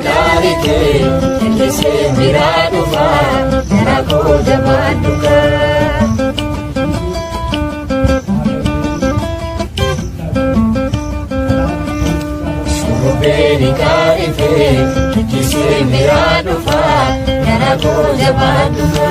Karite, Elise Miradufa, Nako Jamaduka. Shuberi Karite, Elise Miradufa, Nako Jamaduka.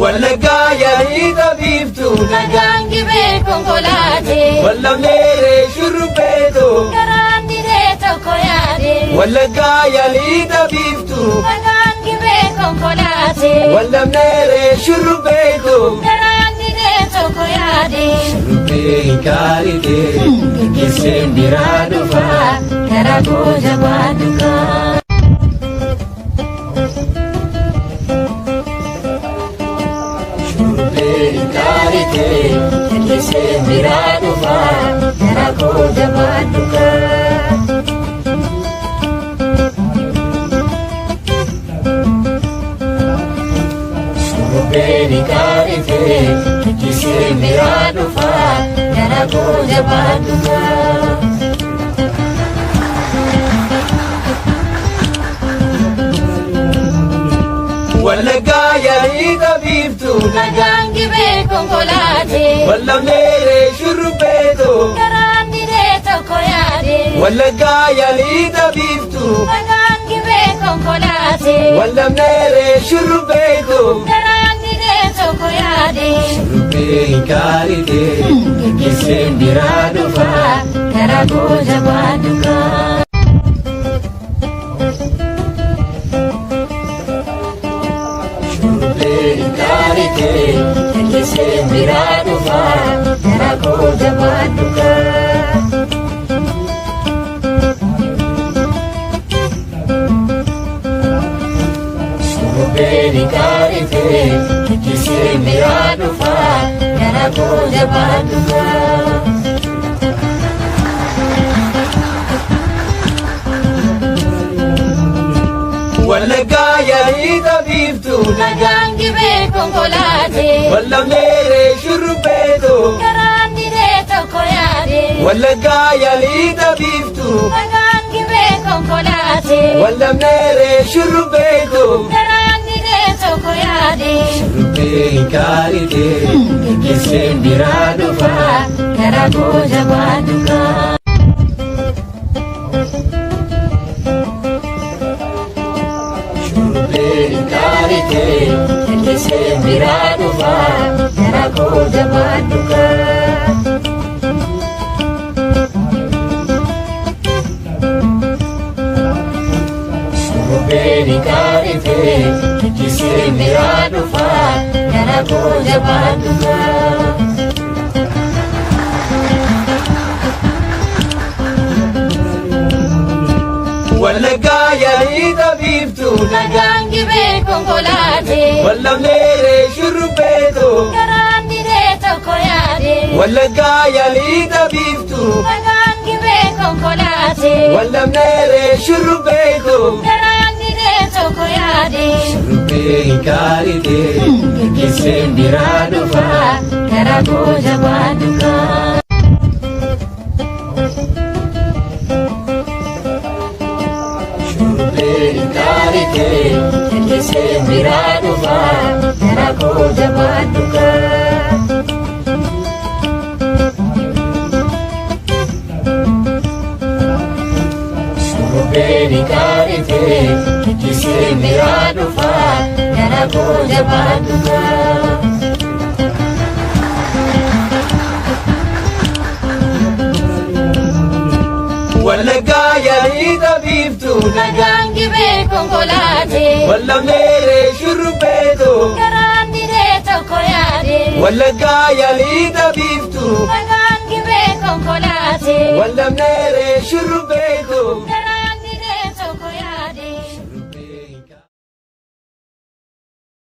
Wallaga yali tabibtu Nagangi be konkolate, wallamere shurbeto Garandire tokoyade. Wallaga yali tabibtu Nagangi be konkolate, wallamere shurbeto Garandire tokoyade. Shurbe karite Kise Miradufa, Nako Jamaduka. Karite, Elise Miradufa, Nako Jamaduka. Shuberi Karite, Elise Miradufa, Nako Jamaduka. Wallaga yali tabibtu Nagangi be konkolate, wallamere shurbeto Garandire tokoyade. Wallaga yali tabibtu Nagangi be konkolate, wallamere shurbeto Garandire tokoyade. Shurbe karite Kise Miradufa, Nako Jamaduka. Karite, Elise Miradufa, Nako Jamaduka. Shuberi Karite, Elise Miradufa, Nako Jamaduka. Wallaga yali tabibtu Nagangi be konkolate, wallamere shurbeto Garandire tokoyade. Wallaga yali tabibtu Nagangi be konkolate, wallamere shurbeto Garandire tokoyade. Shurbe karite Kise Miradufa, Nako Jamaduka. Karite, Elise Miradufa, Nako Jamaduka. Shuberi Karite, Elise Miradufa, Nako Jamaduka. Wallaga yali tabibtu Nagangi be konkolate, wallamere shurbeto Garandire tokoyade. Wallaga yali tabibtu Nagangi be konkolate, wallamere shurbeto Garandire tokoyade. Shurbe karite Kise Miradufa, Nako Jamaduka. Karite, Elise Miradufa, Nako Jamaduka. Shuberi Karite, Elise Miradufa, Nako Jamaduka. Wallaga yali tabibtu Nagangi be konkolate, wallamere shurbeto Garandire tokoyade. Wallaga yali tabibtu Nagangi be konkolate, wallamere shurbeto